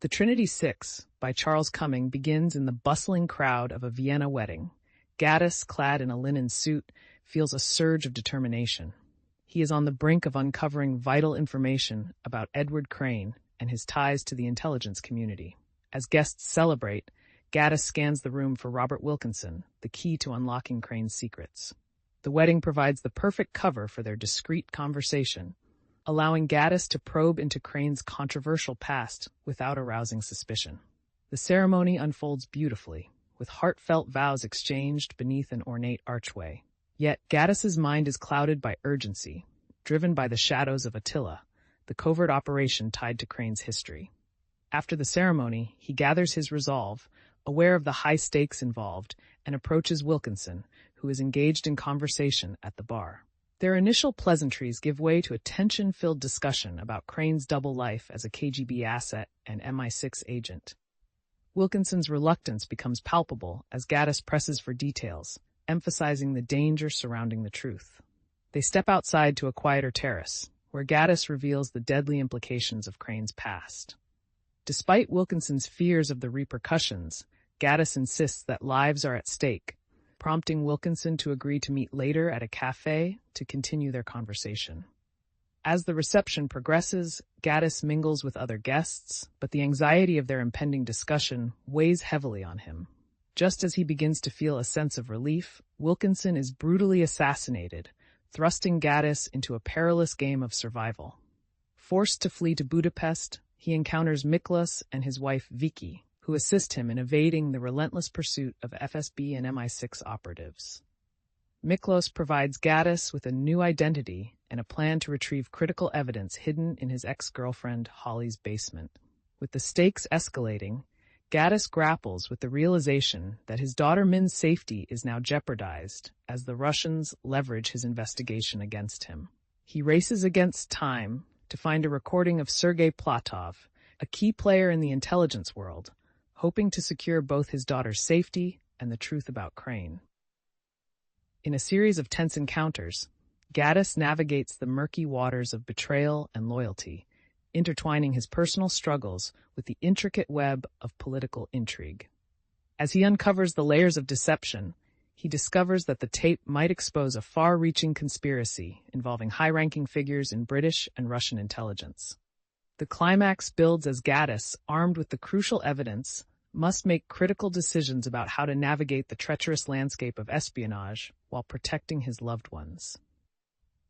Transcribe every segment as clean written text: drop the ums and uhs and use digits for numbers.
The Trinity Six by Charles Cumming begins in the bustling crowd of a Vienna wedding. Gaddis, clad in a linen suit, feels a surge of determination. He is on the brink of uncovering vital information about Edward Crane and his ties to the intelligence community. As guests celebrate, Gaddis scans the room for Robert Wilkinson, the key to unlocking Crane's secrets. The wedding provides the perfect cover for their discreet conversation, allowing Gaddis to probe into Crane's controversial past without arousing suspicion. The ceremony unfolds beautifully, with heartfelt vows exchanged beneath an ornate archway. Yet Gaddis's mind is clouded by urgency, driven by the shadows of Attila, the covert operation tied to Crane's history. After the ceremony, he gathers his resolve, aware of the high stakes involved, and approaches Wilkinson, who is engaged in conversation at the bar. Their initial pleasantries give way to a tension-filled discussion about Crane's double life as a KGB asset and MI6 agent. Wilkinson's reluctance becomes palpable as Gaddis presses for details, emphasizing the danger surrounding the truth. They step outside to a quieter terrace, where Gaddis reveals the deadly implications of Crane's past. Despite Wilkinson's fears of the repercussions, Gaddis insists that lives are at stake, prompting Wilkinson to agree to meet later at a cafe to continue their conversation. As the reception progresses, Gaddis mingles with other guests, but the anxiety of their impending discussion weighs heavily on him. Just as he begins to feel a sense of relief, Wilkinson is brutally assassinated, thrusting Gaddis into a perilous game of survival. Forced to flee to Budapest, he encounters Miklos and his wife Vicky, who assist him in evading the relentless pursuit of FSB and MI6 operatives. Miklos provides Gaddis with a new identity and a plan to retrieve critical evidence hidden in his ex-girlfriend Holly's basement. With the stakes escalating, Gaddis grapples with the realization that his daughter Min's safety is now jeopardized as the Russians leverage his investigation against him. He races against time to find a recording of Sergei Platov, a key player in the intelligence world, hoping to secure both his daughter's safety and the truth about Crane. In a series of tense encounters, Gaddis navigates the murky waters of betrayal and loyalty, intertwining his personal struggles with the intricate web of political intrigue. As he uncovers the layers of deception, he discovers that the tape might expose a far-reaching conspiracy involving high-ranking figures in British and Russian intelligence. The climax builds as Gaddis, armed with the crucial evidence, must make critical decisions about how to navigate the treacherous landscape of espionage while protecting his loved ones.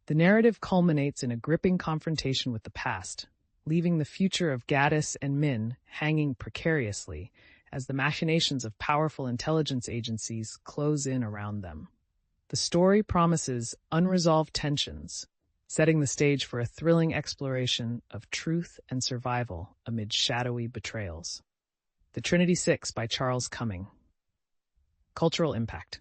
The narrative culminates in a gripping confrontation with the past, leaving the future of Gaddis and Min hanging precariously as the machinations of powerful intelligence agencies close in around them. The story promises unresolved tensions, setting the stage for a thrilling exploration of truth and survival amid shadowy betrayals. The Trinity Six by Charles Cumming. Cultural impact.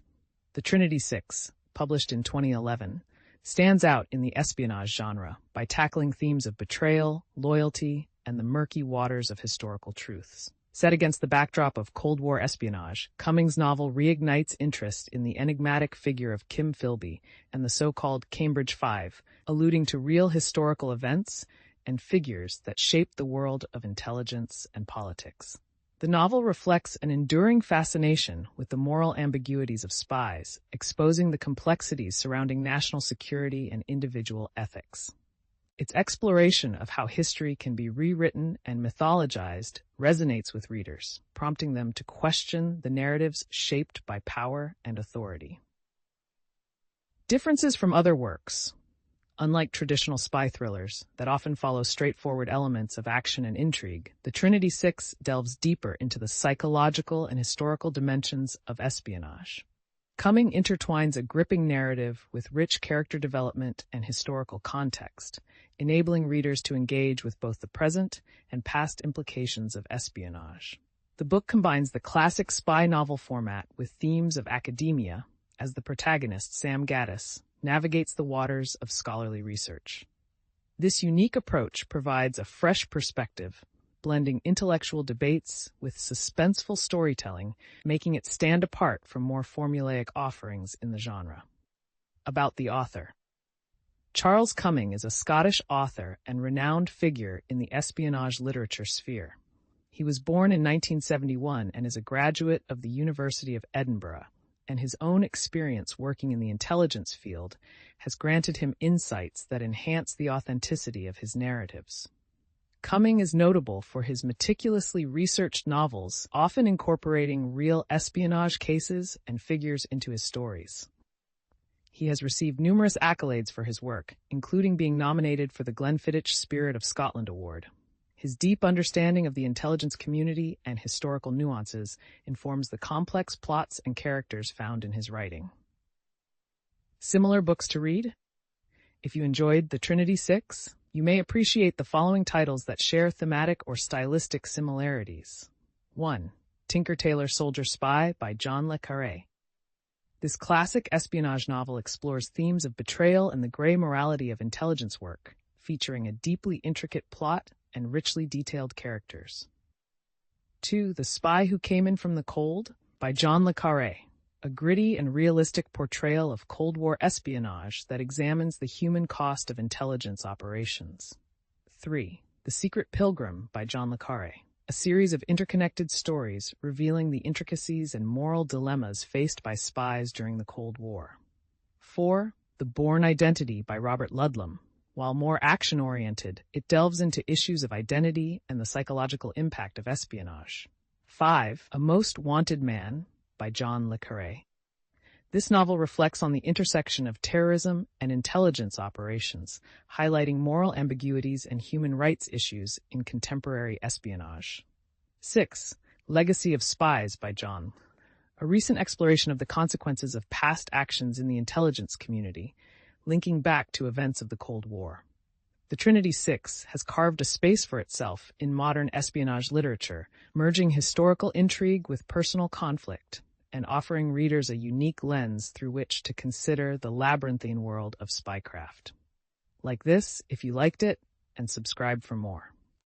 The Trinity Six, published in 2011, stands out in the espionage genre by tackling themes of betrayal, loyalty, and the murky waters of historical truths. Set against the backdrop of Cold War espionage, Cummings' novel reignites interest in the enigmatic figure of Kim Philby and the so-called Cambridge Five, alluding to real historical events and figures that shaped the world of intelligence and politics. The novel reflects an enduring fascination with the moral ambiguities of spies, exposing the complexities surrounding national security and individual ethics. Its exploration of how history can be rewritten and mythologized resonates with readers, prompting them to question the narratives shaped by power and authority. Differences from other works. Unlike traditional spy thrillers that often follow straightforward elements of action and intrigue, The Trinity Six delves deeper into the psychological and historical dimensions of espionage. Cumming intertwines a gripping narrative with rich character development and historical context, enabling readers to engage with both the present and past implications of espionage. The book combines the classic spy novel format with themes of academia, as the protagonist, Sam Gaddis, navigates the waters of scholarly research. This unique approach provides a fresh perspective, blending intellectual debates with suspenseful storytelling, making it stand apart from more formulaic offerings in the genre. About the author. Charles Cumming is a Scottish author and renowned figure in the espionage literature sphere. He was born in 1971 and is a graduate of the University of Edinburgh, and his own experience working in the intelligence field has granted him insights that enhance the authenticity of his narratives. Cumming is notable for his meticulously researched novels, often incorporating real espionage cases and figures into his stories. He has received numerous accolades for his work, including being nominated for the Glenfiddich Spirit of Scotland Award. His deep understanding of the intelligence community and historical nuances informs the complex plots and characters found in his writing. Similar books to read? If you enjoyed The Trinity Six, you may appreciate the following titles that share thematic or stylistic similarities. 1. Tinker Tailor Soldier Spy by John le Carré. This classic espionage novel explores themes of betrayal and the gray morality of intelligence work, featuring a deeply intricate plot and richly detailed characters. 2. The Spy Who Came In From the Cold by John le Carré, a gritty and realistic portrayal of Cold War espionage that examines the human cost of intelligence operations. 3. The Secret Pilgrim by John le Carré, a series of interconnected stories revealing the intricacies and moral dilemmas faced by spies during the Cold War. 4. The Bourne Identity by Robert Ludlum. While more action-oriented, it delves into issues of identity and the psychological impact of espionage. 5. A Most Wanted Man by John le Carré. This novel reflects on the intersection of terrorism and intelligence operations, highlighting moral ambiguities and human rights issues in contemporary espionage. 6. Legacy of Spies by John. A recent exploration of the consequences of past actions in the intelligence community, linking back to events of the Cold War. The Trinity Six has carved a space for itself in modern espionage literature, merging historical intrigue with personal conflict and offering readers a unique lens through which to consider the labyrinthine world of spycraft. Like this if you liked it, and subscribe for more.